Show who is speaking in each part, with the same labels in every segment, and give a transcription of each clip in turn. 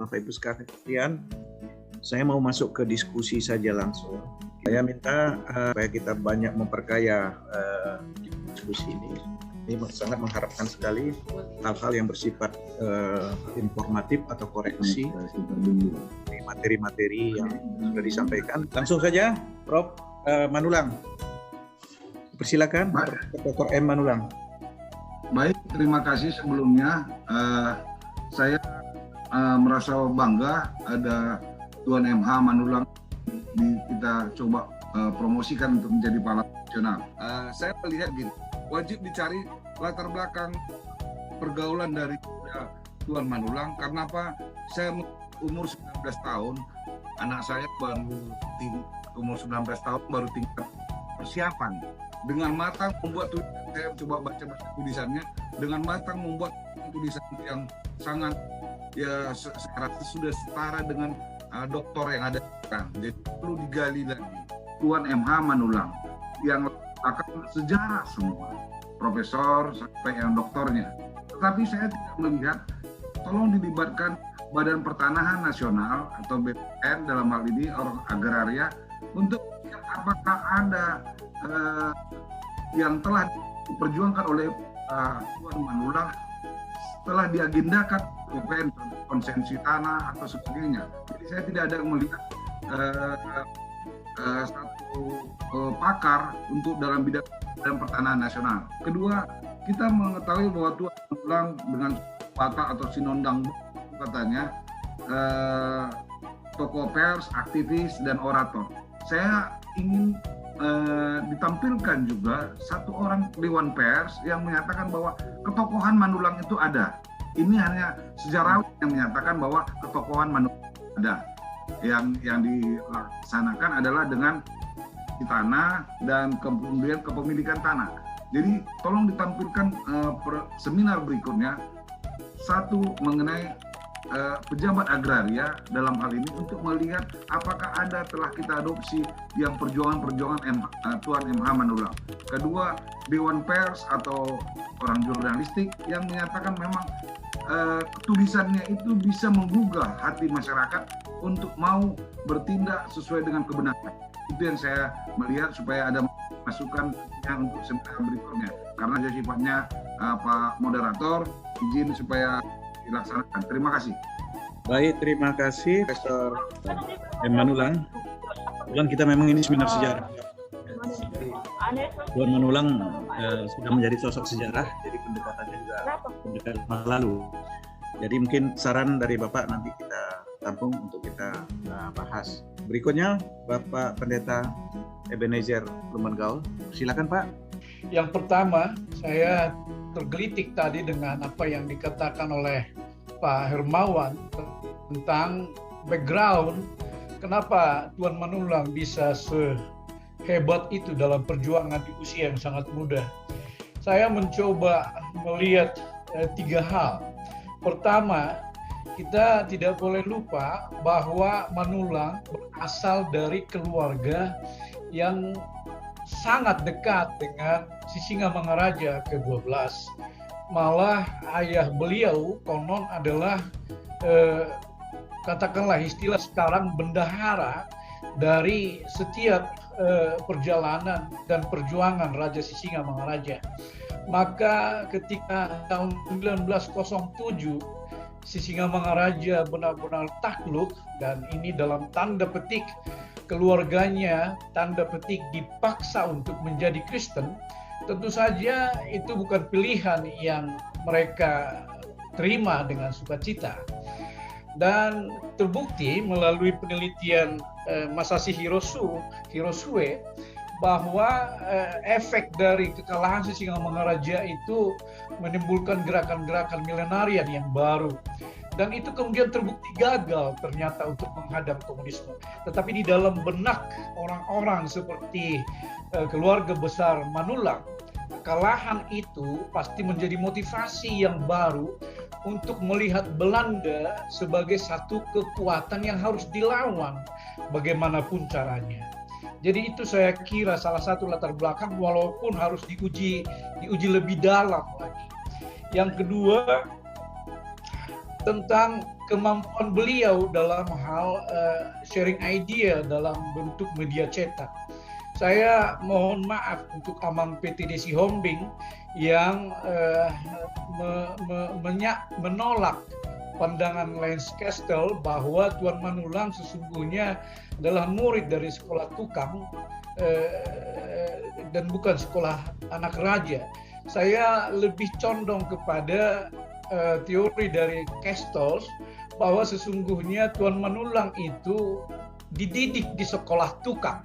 Speaker 1: Bapak Ibu sekalian, saya mau masuk ke diskusi saja langsung. Saya minta supaya kita banyak memperkaya diskusi ini. Ini sangat mengharapkan sekali hal-hal yang bersifat informatif atau koreksi di materi-materi yang sudah disampaikan. Langsung saja, Prof. Manulang. Persilakan, Dr. M. Manulang.
Speaker 2: Baik, terima kasih sebelumnya. Saya merasa bangga ada Tuan MH Manulang kita coba promosikan untuk menjadi pahlawan nasional. Saya melihat gini, wajib dicari latar belakang pergaulan dari Tuan Manulang. Karena apa? Saya umur 19 tahun, anak saya baru umur 19 tahun baru tingkat persiapan. Dengan matang membuat tulisan, saya coba baca tulisannya, dengan matang membuat tulisan yang sangat, ya saya rasa sudah setara dengan doktor yang ada sekarang. Jadi perlu digali lagi. Tuan MH Manulang yang akan sejarah semua, profesor sampai yang doktornya. Tetapi saya tidak melihat, tolong dilibatkan Badan Pertanahan Nasional atau BPN dalam hal ini orang agraria untuk melihat apakah ada yang telah diperjuangkan oleh Tuan Manulang telah diagendakan BPN, konsensi tanah atau sebagainya. Jadi saya tidak ada melihat satu pakar untuk dalam bidang pertanahan nasional. Kedua, kita mengetahui bahwa Tuan Manulang dengan watak atau sinondang katanya tokoh pers, aktivis, dan orator. Saya ingin ditampilkan juga satu orang dewan pers yang menyatakan bahwa ketokohan Manulang itu ada. Ini hanya sejarawan yang menyatakan bahwa ketokohan Manulang ada. Yang dilaksanakan adalah dengan tanah dan kemudian kepemilikan tanah. Jadi tolong ditampilkan seminar berikutnya satu mengenai pejabat agraria dalam hal ini untuk melihat apakah ada telah kita adopsi yang perjuangan-perjuangan Tuan MH Manulang. Kedua, Dewan Pers atau orang jurnalistik yang menyatakan memang tulisannya itu bisa menggugah hati masyarakat untuk mau bertindak sesuai dengan kebenaran. Itu yang saya melihat supaya ada masukan untuk seminar berikutnya. Karena dia sifatnya Pak Moderator, izin supaya dilaksanakan. Terima kasih.
Speaker 1: Baik, terima kasih Profesor M. Manulang. Kita memang ini seminar sejarah. Tuan Manulang sudah menjadi sosok sejarah, jadi pendekatannya juga pendekatan masa lalu. Jadi mungkin saran dari Bapak nanti kita tampung untuk kita bahas. Berikutnya Bapak Pendeta Ebenezer Blumenthal. Silakan Pak.
Speaker 3: Yang pertama, saya tergelitik tadi dengan apa yang dikatakan oleh Pak Hermawan tentang background kenapa Tuan Manulang bisa sehebat itu dalam perjuangan di usia yang sangat muda. Saya mencoba melihat 3 hal. Pertama, kita tidak boleh lupa bahwa Manulang berasal dari keluarga yang sangat dekat dengan Sisingamangaraja ke-12. Malah ayah beliau konon adalah katakanlah istilah sekarang bendahara dari setiap perjalanan dan perjuangan Raja Sisingamangaraja. Maka ketika tahun 1907 Sisingamangaraja benar-benar takluk, dan ini dalam tanda petik keluarganya tanda petik dipaksa untuk menjadi Kristen, tentu saja itu bukan pilihan yang mereka terima dengan sukacita. Dan terbukti melalui penelitian Masashi Hirosue bahwa efek dari kekalahan Sisingamangaraja itu menimbulkan gerakan-gerakan milenarian yang baru. Dan itu kemudian terbukti gagal ternyata untuk menghadang komunisme. Tetapi di dalam benak orang-orang seperti keluarga besar Manulang, kekalahan itu pasti menjadi motivasi yang baru untuk melihat Belanda sebagai satu kekuatan yang harus dilawan bagaimanapun caranya. Jadi itu saya kira salah satu latar belakang, walaupun harus diuji lebih dalam lagi. Yang kedua, tentang kemampuan beliau dalam hal sharing idea dalam bentuk media cetak. Saya mohon maaf untuk Amang PT Desi Hombing yang menolak pandangan Lance Castle bahwa Tuan Manulang sesungguhnya adalah murid dari sekolah tukang dan bukan sekolah anak raja. Saya lebih condong kepada teori dari Castle bahwa sesungguhnya Tuan Manulang itu dididik di sekolah tukang.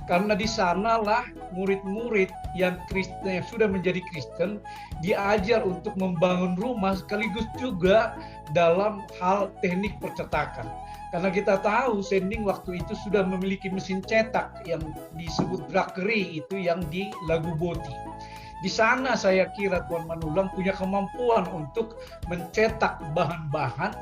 Speaker 3: Karena di sanalah murid-murid yang Kristen, yang sudah menjadi Kristen, diajar untuk membangun rumah sekaligus juga dalam hal teknik percetakan. Karena kita tahu Sending waktu itu sudah memiliki mesin cetak yang disebut Drakery itu yang di Lagu Boti. Di sana saya kira Tuan Manulang punya kemampuan untuk mencetak bahan-bahan,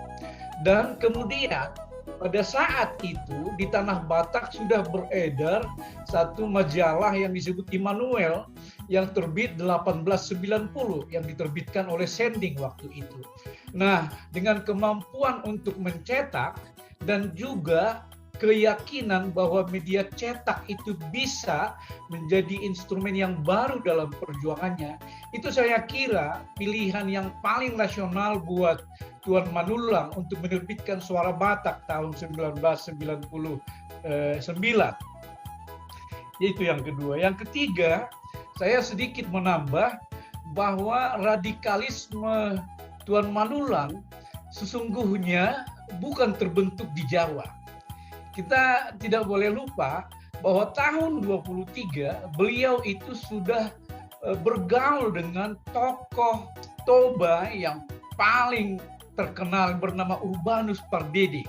Speaker 3: dan kemudian pada saat itu di Tanah Batak sudah beredar satu majalah yang disebut Immanuel yang terbit 1890 yang diterbitkan oleh Sending waktu itu. Nah, dengan kemampuan untuk mencetak dan juga keyakinan bahwa media cetak itu bisa menjadi instrumen yang baru dalam perjuangannya, itu saya kira pilihan yang paling rasional buat Tuan Manulang untuk menerbitkan Suara Batak tahun 1999. Itu yang kedua. Yang ketiga, saya sedikit menambah bahwa radikalisme Tuan Manulang sesungguhnya bukan terbentuk di Jawa. Kita tidak boleh lupa bahwa tahun 23 beliau itu sudah bergaul dengan tokoh Toba yang paling terkenal bernama Urbanus Pardede.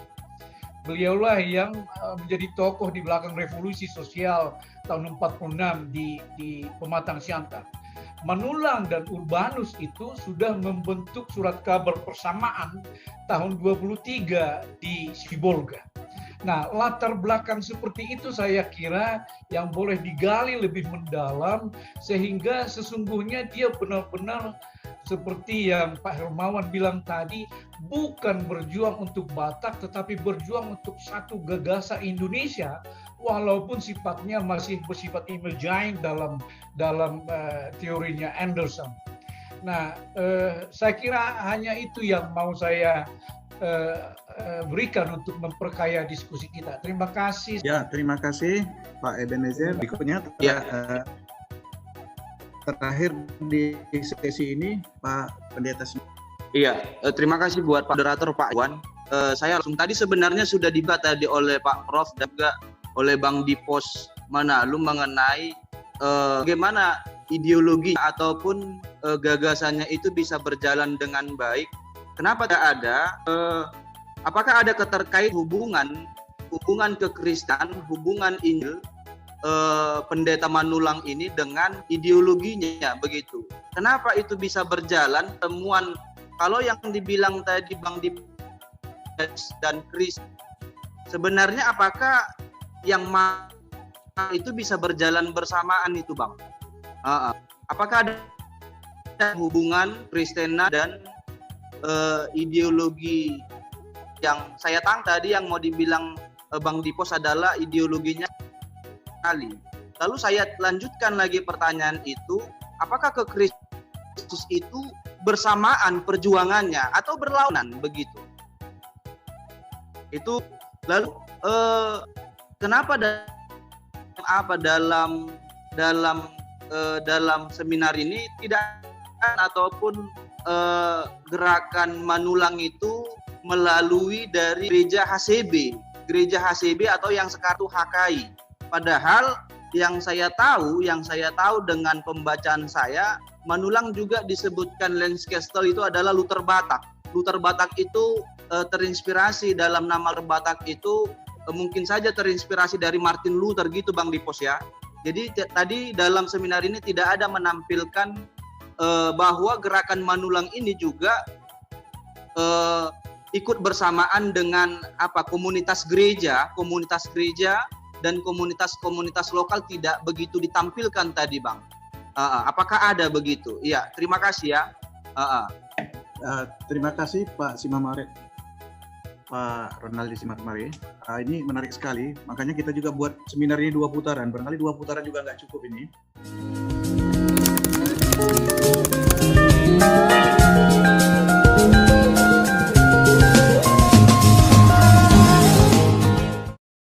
Speaker 3: Beliaulah yang menjadi tokoh di belakang revolusi sosial tahun 46 di Pematang Siantar. Manulang dan Urbanus itu sudah membentuk surat kabar persamaan tahun 23 di Sibolga. Nah, latar belakang seperti itu saya kira yang boleh digali lebih mendalam sehingga sesungguhnya dia benar-benar seperti yang Pak Hermawan bilang tadi, bukan berjuang untuk Batak tetapi berjuang untuk satu gagasan Indonesia walaupun sifatnya masih bersifat emerging dalam teorinya Anderson. Nah, saya kira hanya itu yang mau saya berikan untuk memperkaya diskusi kita. Terima kasih.
Speaker 1: Ya, terima kasih Pak Ebenezer. Berikutnya terakhir di sesi ini Pak Pendeta.
Speaker 4: Iya, terima kasih buat Pak Moderator Pak Iwan. Saya langsung tadi sebenarnya sudah dibahas tadi oleh Pak Prof dan juga oleh Bang Dipos Manalum mengenai bagaimana ideologi ataupun gagasannya itu bisa berjalan dengan baik. Kenapa tidak ada? Apakah ada keterkait hubungan kekristenan, hubungan Injil Pendeta Manulang ini dengan ideologinya begitu? Kenapa itu bisa berjalan? Temuan kalau yang dibilang tadi Bang Dipos dan Kris, sebenarnya apakah yang itu bisa berjalan bersamaan itu Bang? Apakah ada hubungan Kristena dan ideologi yang saya tangkap tadi yang mau dibilang Bang Dipos adalah ideologinya kali. Lalu saya lanjutkan lagi pertanyaan itu, apakah ke Kristus itu bersamaan perjuangannya atau berlawanan begitu? Itu lalu kenapa dalam seminar ini tidak ataupun gerakan Manulang itu melalui dari gereja HCB atau yang sekarang HKI. Padahal yang saya tahu dengan pembacaan saya, Manulang juga disebutkan Lance Castle itu adalah Luther Batak. Luther Batak itu terinspirasi dalam nama Batak itu mungkin saja terinspirasi dari Martin Luther gitu Bang Dipos ya. Jadi tadi dalam seminar ini tidak ada menampilkan bahwa gerakan Manulang ini juga ikut bersamaan dengan komunitas gereja dan komunitas lokal tidak begitu ditampilkan tadi Bang. Apakah ada begitu? Iya, terima kasih ya.
Speaker 1: Terima kasih Pak Simamare, Pak Ronaldi Simarmare. Ini menarik sekali, makanya kita juga buat seminar ini 2 putaran. Barangkali 2 putaran juga nggak cukup ini.